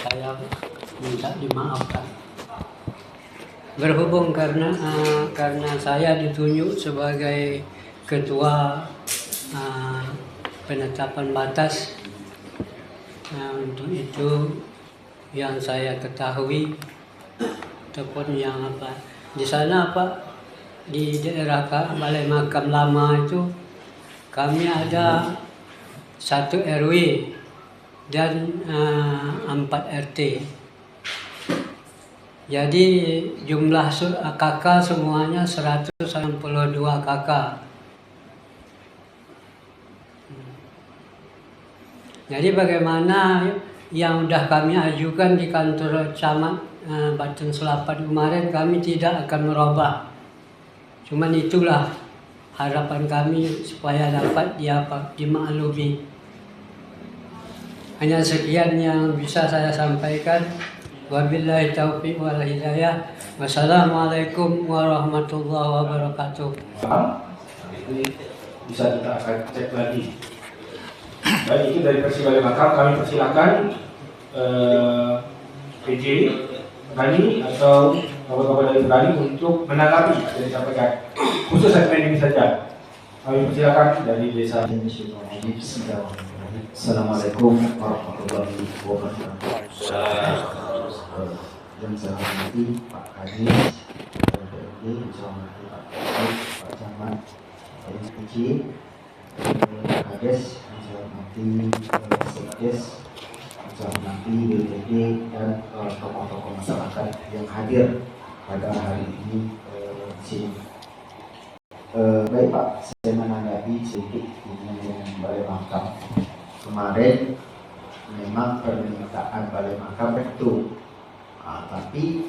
saya minta dimaafkan. Berhubung karena saya ditunjuk sebagai ketua penetapan batas, untuk itu yang saya ketahui ataupun yang di sana di daerah Balai Makam Lama itu kami ada 1 RW dan 4 RT. Jadi jumlah kakak semuanya 192 kakak. Jadi bagaimana yang sudah kami ajukan di kantor camat Batang Selapan kemarin, kami tidak akan merubah. Cuman itulah harapan kami supaya dapat dimaklumi. Hanya sekian yang bisa saya sampaikan. Wabillahi taufiq wal hidayah. Wassalamualaikum warahmatullahi wabarakatuh. Ini bisa kita akan cek lagi. Baik, itu dari versi Balai Makam. Kami persilakan PJ Bani atau kawan-kawan dari Bani untuk menanggapi yang disampaikan. Khusus segmen ini saja. Kami persilakan dari desa. Assalamualaikum warahmatullahi wabarakatuh. Yang saya hormati Pak Kadis, DPRD, yang saya hormati Pak Kadis, Pak Camat, PJ, Kades, yang saya hormati Sekdes, yang saya hormati BPD, dan tokoh-tokoh masyarakat yang hadir pada hari ini di sini. Baik Pak, saya menanggapi sedikit dengan Balai Makam. Kemarin memang permintaan Balai Makam itu, tapi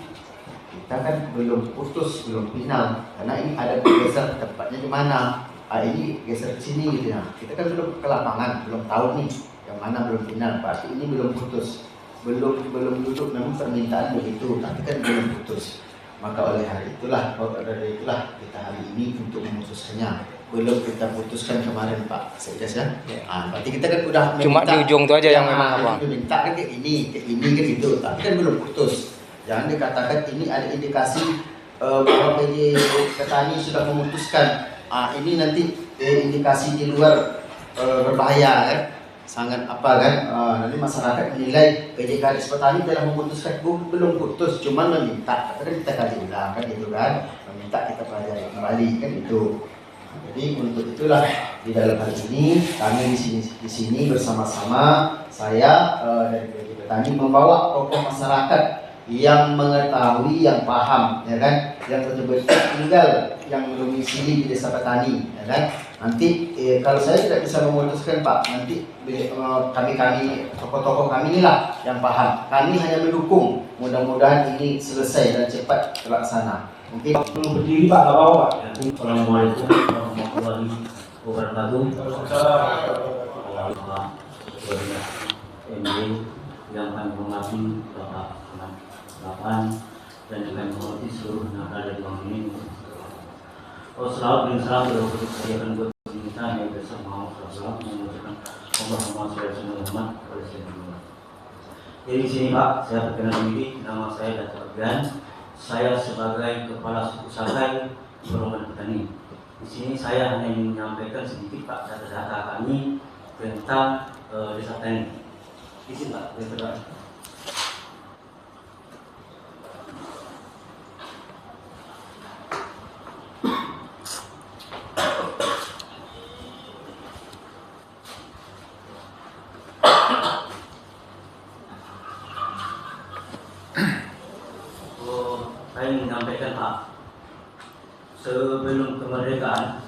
kita kan belum putus, belum final, karena ini ada geser tempatnya di mana. Ini geser ke sini gitu ya. Kita kan belum ke lapangan, belum tahu nih yang mana belum final. Pasti ini belum putus, belum duduk. Memang permintaan begitu, tapi kan belum putus. Maka oleh hari itulah kita hari ini untuk memutuskannya. Belum kita putuskan kemarin Pak Sekdes ya. Berarti kita kan udah cuma di ujung itu aja yang memang apa? Minta kan ke ini kan gitu, tapi kan belum putus. Jangan dikatakan ini ada indikasi bahwa PJ Petani sudah memutuskan. Ini nanti indikasi di luar berbahaya kan, sangat nanti masyarakat menilai PJ Kadis Petani telah memutuskan. Belum putus, cuma meminta. Kan kita kaji ulang kan itu kan, meminta kita pelajari kembali kan itu. Jadi untuk itulah di dalam hal ini kami di sini bersama-sama saya dari PJ Petani membawa tokoh masyarakat yang mengetahui, yang paham, ya kan, yang betul-betul tinggal, yang domisili di desa Petani, ya kan. Nanti kalau saya tidak bisa memutuskan Pak, nanti kami tokoh-tokoh kami inilah yang paham. Kami hanya mendukung. Mudah-mudahan ini selesai dan cepat terlaksana. Mungkin Belum berdiri Pak, nggak apa-apa Pak. Assalamualaikum warahmatullahi wabarakatuh. Yang kami hormati Bapak Lapan dan juga kami hormati seluruh nakal dari bank ini. Wassalatu wassalamu ala rasulillah buat kita yang bersama Rasulullah mengucapkan Allahumma sholli ala Muhammad wa ala sallam. Jadi di sini Pak, saya perkenalkan diri, nama saya Dato' Argan. Saya sebagai kepala suku Sakai Golongan Petani. Di sini saya hanya ingin menyampaikan sedikit Pak data-data kami tentang desa Petani. Di sini Pak, saya menyampaikan Pak, sebelum kemerdekaan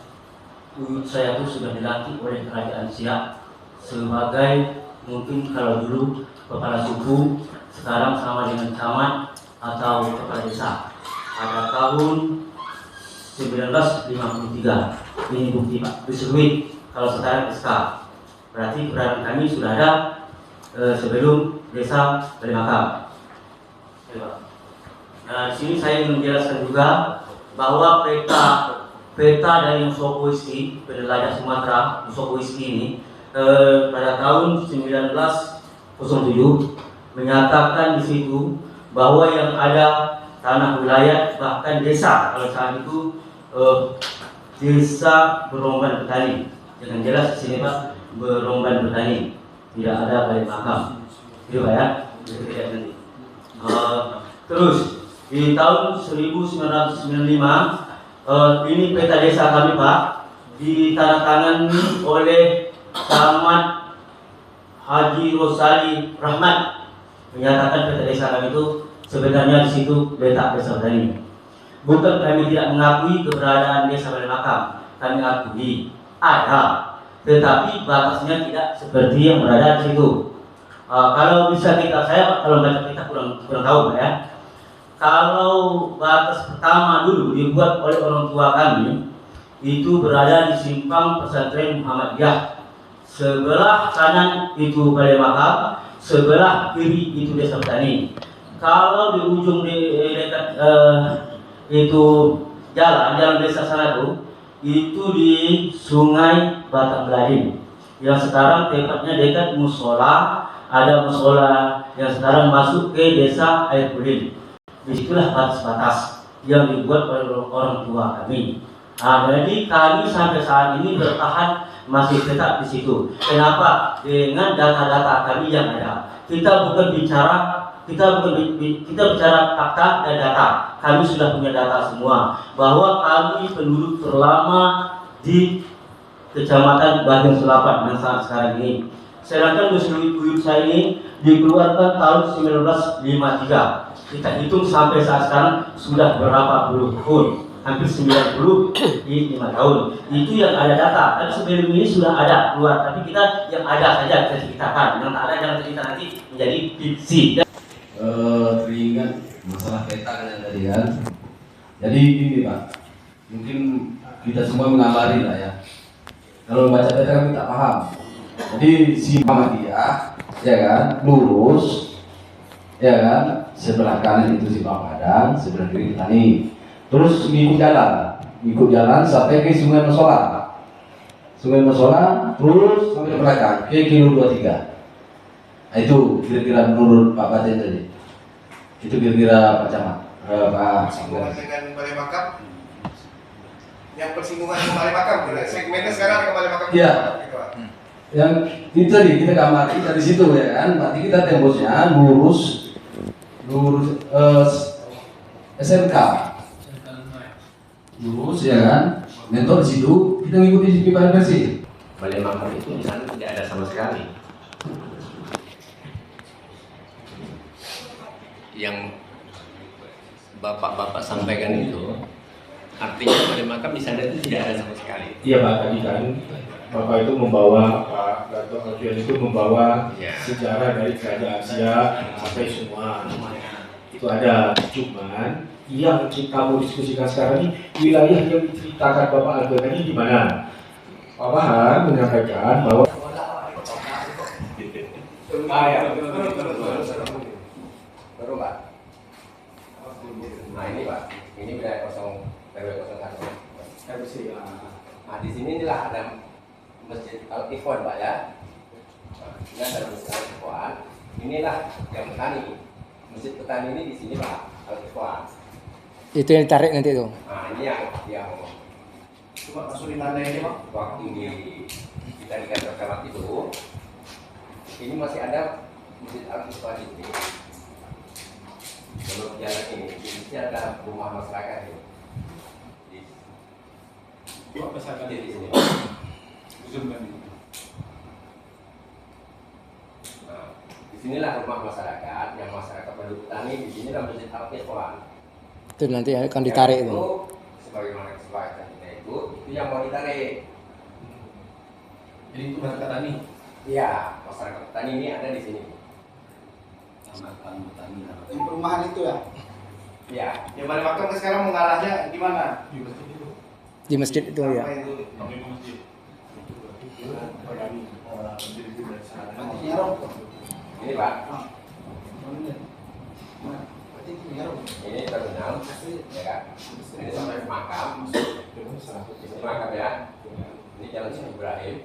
buyut saya itu sudah dilantik oleh kerajaan Siak sebagai, mungkin kalau dulu kepala suku, sekarang sama dengan camat atau kepala desa pada tahun 1953. Ini bukti Pak, diseluit kalau sekarang SK. Berarti peran kami sudah ada sebelum desa Balai Makam. Nah, di sini saya ingin menjelaskan juga bahwa peta dari Musoko Whisky, Penelajah Sumatera, Musoko Whisky ini pada tahun 1907 menyatakan di situ bahwa yang ada tanah wilayah bahkan desa, kalau saat itu desa Beromban Petani, dengan jelas di sini Pak, Beromban Petani, tidak ada balik makam, gitu Pak ya. Terus di tahun 1995 ini peta desa kami Pak ditandatangani oleh Camat Haji Rosali Rahmat, menyatakan peta desa kami itu sebenarnya di situ letak desa Petani. Bukan kami tidak mengakui keberadaan desa balik makam, kami akui ada, tetapi batasnya tidak seperti yang berada di situ. Kalau bisa saya kalau baca kita kurang tahu Pak ya. Kalau batas pertama dulu dibuat oleh orang tua kami itu berada di simpang pesantren Muhammadiyah. Sebelah kanan itu balai makam, sebelah kiri itu desa Petani. Kalau di ujung dekat itu jalan desa sana tuh, itu di Sungai Batang Belading yang sekarang tepatnya dekat musola. Ada musola yang sekarang masuk ke desa Air Pudin. Disitulah batas-batas yang dibuat oleh orang tua kami. Jadi kami sampai saat ini bertahan masih tetap di situ. Kenapa? Dengan data-data kami yang ada. Kita bicara fakta dan data. Kami sudah punya data semua bahwa kami penduduk terlama di Kecamatan Bagian Selapan yang saat sekarang ini. Sedangkan buyut saya ini dikeluarkan tahun 1953. Kita hitung sampai saat sekarang sudah berapa puluh tahun, hampir 95 tahun. Itu yang ada data. Tapi sebelum ini sudah ada keluar. Tapi kita yang ada saja kita ceritakan. Yang tak ada jangan cerita nanti menjadi fiksi. Teringat masalah peta kan yang tadi kan. Jadi gini Pak, mungkin kita semua mengabari lah ya. Kalau baca peta kami tak paham. Jadi si Muhammadiyah, ya kan, lurus, ya kan, sebelah kanan itu si Padang, sebelah kiri Petani. Terus ngikut jalan sampai ke Sungai Musola. Sungai Musola terus sampai ke belakang ke kilo 23. Nah, itu kira-kira menurut Pak Batin tadi. Itu kira-kira Pak Camat. Pak Persinggungan dengan balai makam. Yang persinggungan dengan balai makam, segmennya sekarang dengan balai makam. Iya. Gitu, Pak. Yang itu tadi kita gambar dari situ ya kan, berarti kita tembusnya lurus SMK lurus ya kan, mentor di situ kita ngikuti pipa bersih. Balai makam itu di sana tidak ada sama sekali. Yang bapak-bapak sampaikan itu artinya balai makam di sana itu tidak ada sama sekali. Iya Pak, tadi kan Bapak itu membawa, Pak Dato' Alfian itu membawa sejarah dari kerajaan Siak sampai semua itu ada. Cuman yang kita mau diskusikan sekarang ini wilayah yang diceritakan Bapak Alfian tadi di mana? Pak Bahar menyampaikan bahwa Baru Pak. Nah ini Pak, ini wilayah RW 01. Nah di sini inilah ada Masjid Al-Ikhwan Pak ya. Ini ada Masjid Al-Ikhwan. Inilah yang Petani. Masjid Petani ini di sini Pak, Al-Ikhwan. Itu yang ditarik nanti tuh. Nah ini yang Coba masukin tanda ini Pak. waktu kita di kantor camat itu, ini masih ada Masjid Al-Ikhwan ini. Belum jalan ini, di sini ada rumah masyarakat ini. Coba pesankan Di sini. zoomkan ini. Nah, disinilah rumah masyarakat, yang masyarakat penduduk Petani, di sini Masjid Al-Ikhwan. Itu nanti akan ditarik Yang itu. sebagaimana kesepakatan kita itu yang mau ditarik. Jadi itu masyarakat Petani. Iya, masyarakat Petani ini ada di sini. Di perumahan itu ya. Iya. Yang balai makam sekarang mengarahnya di mana? Di masjid itu. Di masjid itu ya. Apa itu? Ini Pak. Ini terminal, ya kan? Ini sampai makam. Ini makam ya. Ini jalan Syekh Ibrahim.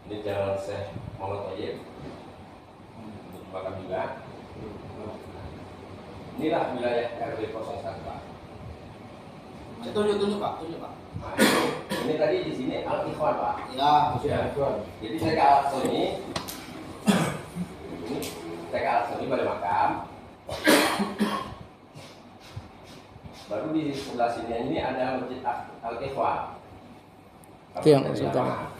Ini jalan Syekh Muhammad Thayyib. juga. Inilah wilayah RW 01 Pak. Tunjuk Pak, tunjuk Pak. Nah, ini tadi di sini Al-Ikhwan Pak. Ya, Jadi saya ke Al-Soni, ini saya ke Al-Soni Balai Makam. Baru di sebelah sini ini ada Masjid Al-Ikhwan. Itu yang utama.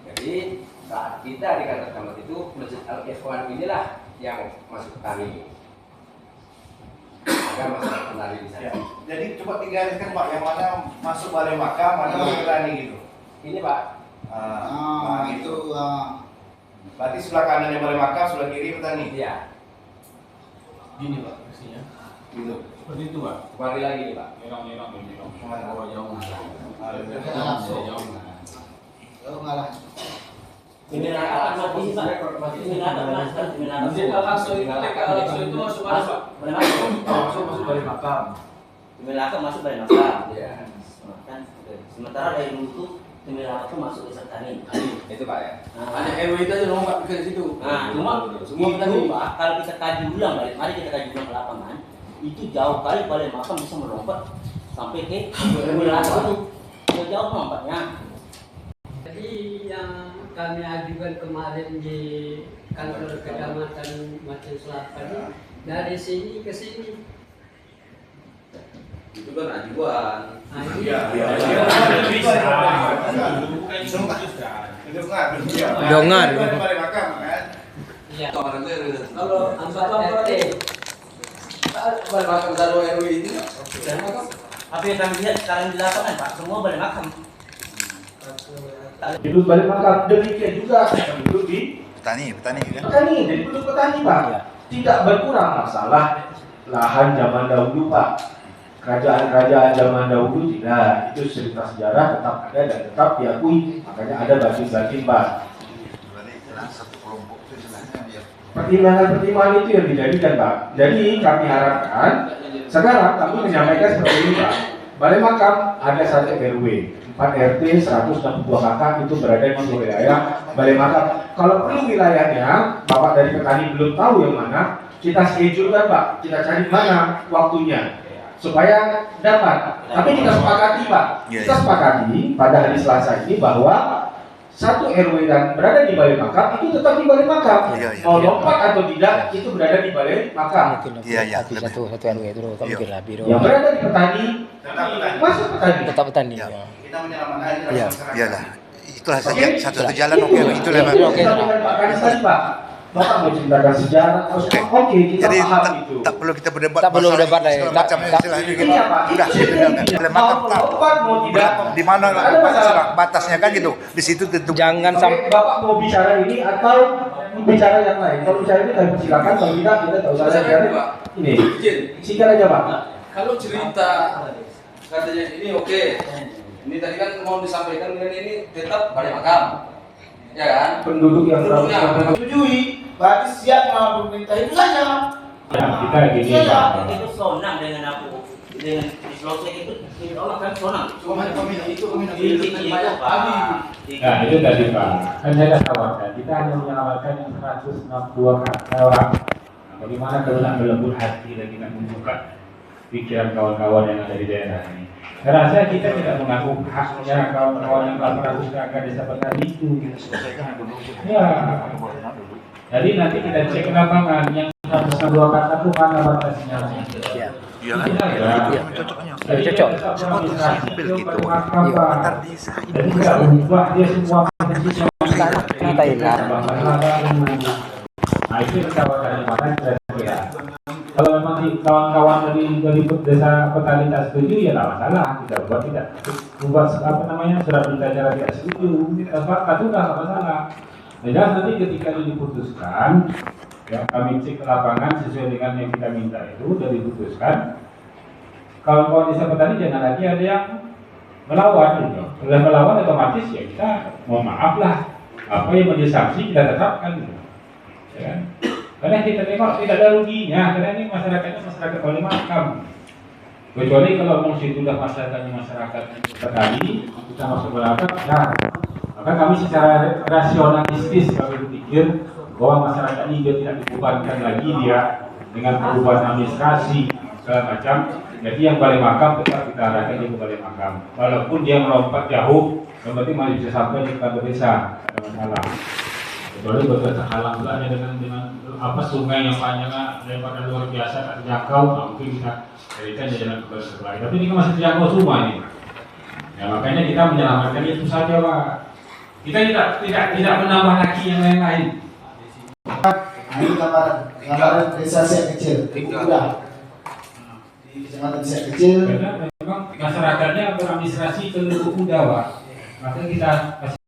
Jadi saat kita di kantor camat itu Masjid Al-Ikhwan inilah yang masuk kami. Ada masalah penari di sana. Ya. Jadi coba digariskan Pak, yang mana masuk Balai Makam, mana masuk Petani gitu. Ini Pak. Gitu. Berarti sebelah kanannya Balai Makam, sebelah kiri Petani. Iya. Gini Pak, mestinya. Gitu. Seperti itu Pak. Kembali lagi nih Pak. Nyerong. Kemana? Oh, jauh. Oh, ngalah. Ini akan mati Pak. Ini akan mati. Masjid Al-Aqsa itu masuk mana Pak? Masuk Balai Makam. Timilaka masuk Balai Makam. Iya. Kan, sementara dari dulu tuh Timilaka masuk Desa Tani. Itu Pak ya. Hanya RW itu aja dong Pak ke situ. Nah, cuma semua itu Pak, kalau kita kaji ulang balik, mari kita kaji ulang ke lapangan, itu jauh kali Balai Makam bisa melompat sampai ke Timilaka itu. Jauh lompatnya. Jadi yang kami ajukan kemarin di kantor kecamatan Macan Selatan dari sini ke sini. Itu kan ajuan. Dongan. Balai Makam kan. Iya. Kalau Empat RT. Balai Makam Darul RW itu. Apa yang kami lihat sekarang di lapangan Pak, semua Balai Makam. Penduduk Balai Makam demikian juga penduduk di Petani kan. petani, jadi penduduk petani Pak. Tidak berkurang masalah lahan zaman dahulu Pak. Kerajaan-kerajaan zaman dahulu tidak, itu cerita sejarah tetap ada dan tetap diakui, makanya ada batin-batin Pak. Pertimbangan-pertimbangan itu yang dijadikan Pak. Jadi kami harapkan sekarang kami menyampaikan seperti ini Pak. Balai Makam ada 1 RW, 4 RT, 162 kakak itu berada di wilayah Balai Makam. Kalau perlu wilayahnya, Bapak dari petani belum tahu yang mana, kita schedule kan Pak, kita cari mana waktunya supaya dapat. Tapi kita sepakati Pak, kita sepakati pada hari Selasa ini bahwa 1 RW dan berada di Balai Makam itu tetap di Balai Makam. Mau lompat atau tidak itu berada di Balai Makam. Satu RW itu tak mungkin lah biro. Yang berada di petani masuk petani. Tetap petani. Kita menyelamatkan Iya. Iyalah. Itulah Oke? satu jalan oke. Itulah Itu yang disampaikan Pak Kadis tadi Pak. Bapak mau ceritakan sejarah, oke kita Jadi paham itu. tak perlu kita berdebat. Tak perlu berdebat lah. segala macam istilah itu. Iya Pak. Sudah Balai Makam Mau tak. lompat mau tidak. Di mana Ada masalah. batasnya kan gitu. Di situ tentu. Jangan Oke, sampai Bapak mau bicara ini atau bicara yang lain? Kalau bicara ini kami silakan, kalau tidak kita tak usah bicara ini. Singkat aja Pak. Kalau cerita katanya ini oke. Ini tadi kan mau disampaikan dengan ini tetap Balai Makam. Ya kan? Penduduk yang Penduduknya. Setujui, berarti siap melawan pemerintah itu saja. Ya, kita gini Pak. Itu sonang dengan aku, dengan di Sulawesi itu orang kan sonang. Cuma itu Nah itu tadi Pak, kan saya sudah tawarkan, kita hanya menyelamatkan yang 162 orang. Nah, bagaimana kalau nak berlembut hati dan tidak membuka pikiran kawan-kawan yang ada di daerah ini. Saya rasa kita tidak mengaku haknya kawan-kawan yang 800 kakak desa petani itu. Ya, jadi nanti kita cek ke lapangan yang 162 kakak itu mana batasnya. Iya kan? Jadi cocok. Jadi tidak ubah dia semua kita hilang. Nah itu kawan-kawan mana kira-kira. Kalau memang kawan-kawan dari desa petani tak setuju ya tidak masalah, kita buat tidak buat apa namanya surat berita acara tidak setuju, kita sepakat sudah tidak masalah. Nah nanti ketika ini diputuskan, ya kami cek ke lapangan sesuai dengan yang kita minta itu sudah diputuskan. Kawan-kawan desa petani jangan lagi ada yang melawan gitu. Kalau melawan otomatis ya kita mohon maaf lah, apa yang menjadi sanksi kita tetapkan gitu. Ya kan? Karena kita tengok tidak ada ruginya, karena ini masyarakatnya masyarakat Balai Makam. Kecuali kalau mau situ sudah masyarakatnya masyarakat petani, kita masuk Balai Makam, ya. Maka kami secara rasionalistis kami berpikir bahwa masyarakat ini dia tidak dibebankan lagi dia dengan perubahan administrasi segala macam. Jadi yang balai makam tetap kita arahkan dia ke balai makam, walaupun dia melompat jauh, yang penting masih bisa sampai di kantor desa, ada masalah. Kecuali betul terhalang pula dengan apa sungai yang panjangnya lebarnya luar biasa tak terjangkau, mungkin kita carikan jalan ke sebelah. Tapi ini kan masih terjangkau semua ini. Ya makanya kita menyelamatkan itu saja, Pak. Kita tidak menambah lagi yang lain-lain. Ini gambaran desa Siak Kecil. Udah. Di kecamatan Siak Kecil. Karena memang masyarakatnya beradministrasi ke Luku Kuda, Pak. Maka kita kasih